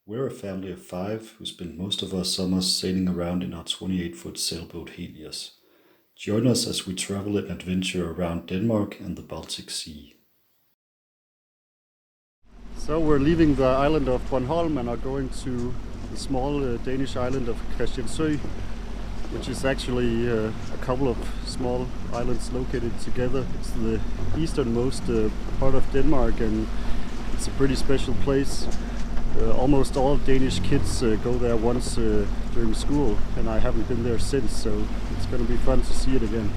We're a family of 5 who spend most of our summers sailing around in our 28-foot sailboat Helios. Join us as we travel and adventure around Denmark and the Baltic Sea. So we're leaving the island of Bornholm and are going to the small Danish island of Christiansø, which is actually a couple of small islands located together. It's the easternmost part of Denmark, and it's a pretty special place. Almost all Danish kids go there once during school, and I haven't been there since, so it's going to be fun to see it again.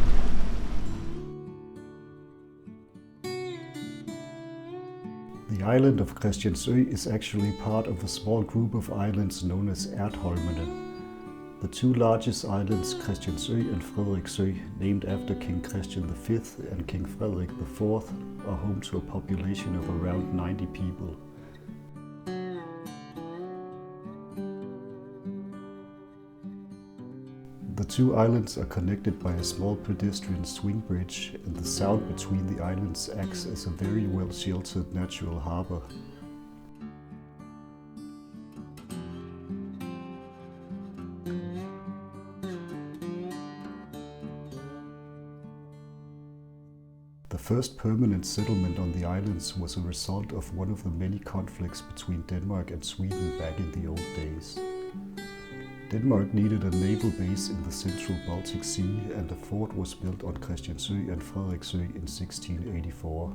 The island of Christiansø is actually part of a small group of islands known as Ertholmene. The 2 largest islands, Christiansø and Frederiksø, named after King Christian V and King Frederik IV, are home to a population of around 90 people. The 2 islands are connected by a small pedestrian swing bridge, and the sound between the islands acts as a very well-sheltered natural harbour. The first permanent settlement on the islands was a result of one of the many conflicts between Denmark and Sweden back in the old days. Denmark needed a naval base in the central Baltic Sea, and a fort was built on Christiansø and Frederiksø in 1684.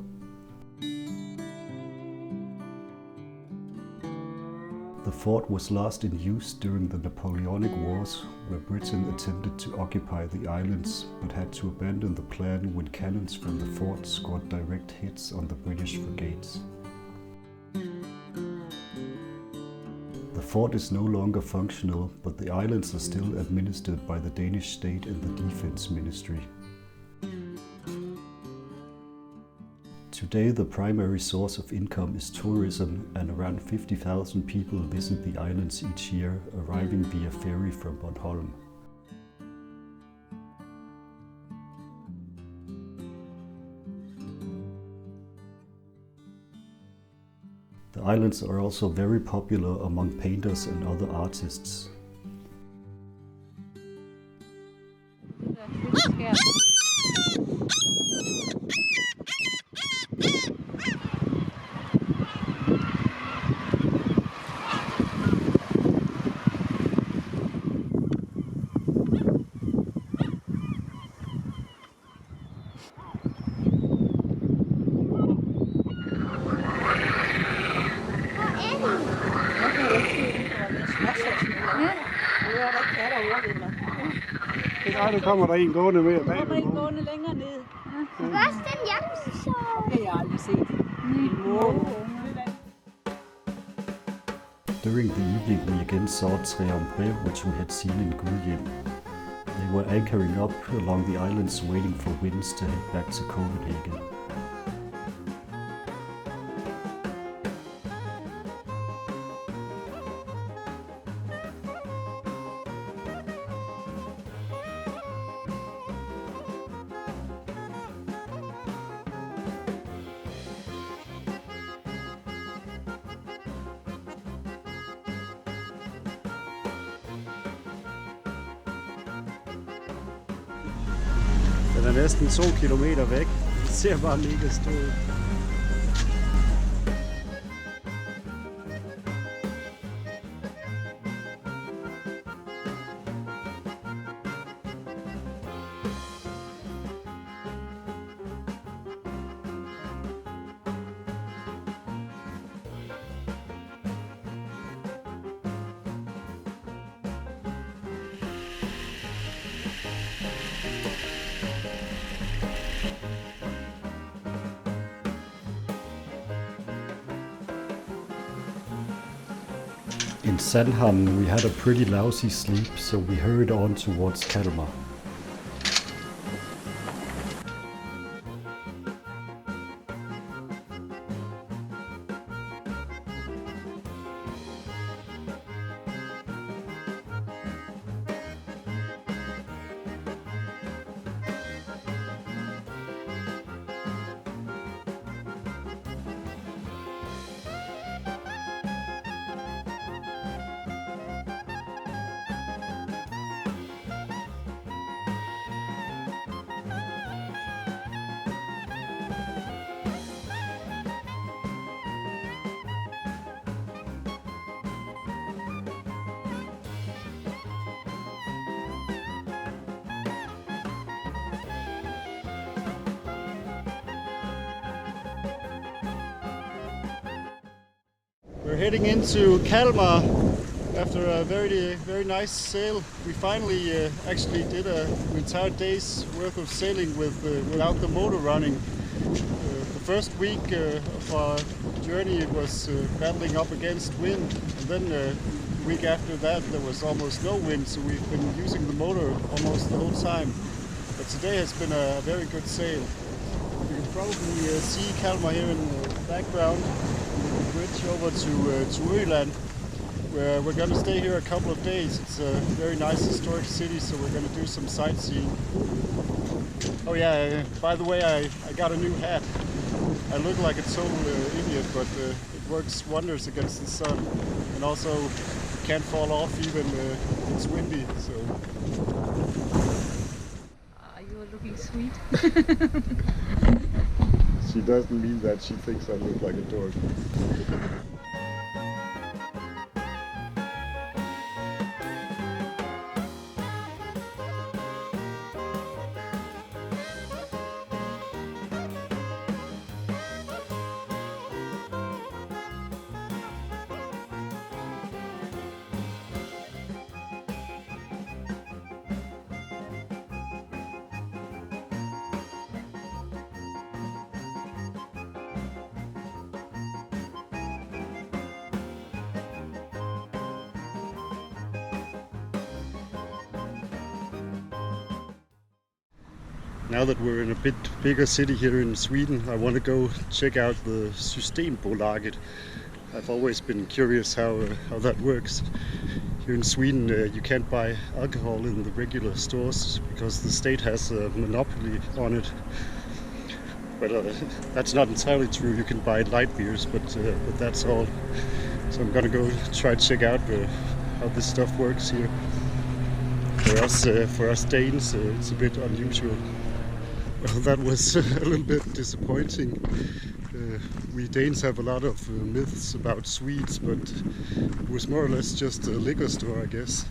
The fort was last in use during the Napoleonic Wars, where Britain attempted to occupy the islands but had to abandon the plan when cannons from the fort scored direct hits on the British frigates. The fort is no longer functional, but the islands are still administered by the Danish state and the Defense Ministry. Today the primary source of income is tourism, and around 50,000 people visit the islands each year, arriving via ferry from Bornholm. The islands are also very popular among painters and other artists. Nu kommer der en gående mere bag. Kommer en gående længere ned. Først den jagtshow. Det har jeg aldrig set. During the evening we again saw Triombre, which we had seen in Gudhjem. They were anchoring up along the islands waiting for winds to head back to Copenhagen. Den er næsten 2 kilometer væk. Det ser bare mega stort ud. In Sandhamn we had a pretty lousy sleep, so we hurried on towards Kalmar. We're heading into Kalmar after a very nice sail. We finally actually did an entire day's worth of sailing without the motor running. The first week of our journey was battling up against wind, and then the week after that there was almost no wind, so we've been using the motor almost the whole time. But today has been a very good sail. You can probably see Kalmar here in the background, the bridge over to Öland, where we're going to stay here a couple of days. It's a very nice historic city, so we're going to do some sightseeing. Oh yeah, by the way, I got a new hat. I look like a total idiot, but it works wonders against the sun, and also it can't fall off even if it's windy. So. You are looking sweet. She doesn't mean that. She thinks I look like a dork. Now that we're in a bit bigger city here in Sweden, I want to go check out the Systembolaget. I've always been curious how that works. Here in Sweden you can't buy alcohol in the regular stores because the state has a monopoly on it. But that's not entirely true. You can buy light beers, but that's all. So I'm gonna go try to check out how this stuff works here. For us Danes, it's a bit unusual. Well, that was a little bit disappointing. We Danes have a lot of myths about Swedes, but it was more or less just a liquor store, I guess.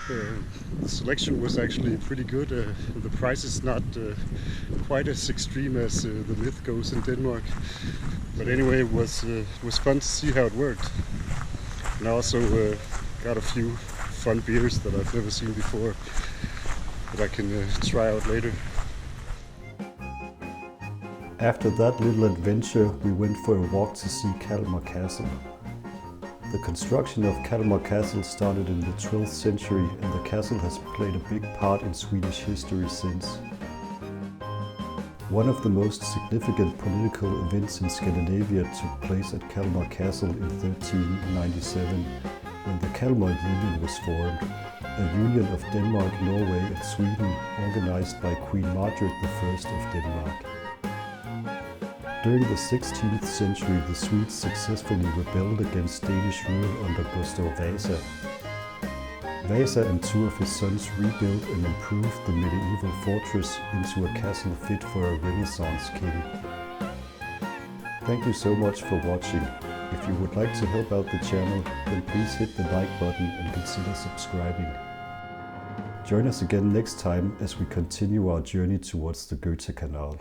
The selection was actually pretty good. The price is not quite as extreme as the myth goes in Denmark. But anyway, it was fun to see how it worked. And I also got a few fun beers that I've never seen before that I can try out later. After that little adventure, we went for a walk to see Kalmar Castle. The construction of Kalmar Castle started in the 12th century, and the castle has played a big part in Swedish history since. One of the most significant political events in Scandinavia took place at Kalmar Castle in 1397, when the Kalmar Union was formed, a union of Denmark, Norway and Sweden organized by Queen Margaret I of Denmark. During the 16th century, the Swedes successfully rebelled against Danish rule under Gustav Vasa. Vasa and two of his sons rebuilt and improved the medieval fortress into a castle fit for a Renaissance king. Thank you so much for watching. If you would like to help out the channel, then please hit the like button and consider subscribing. Join us again next time as we continue our journey towards the Göta Canal.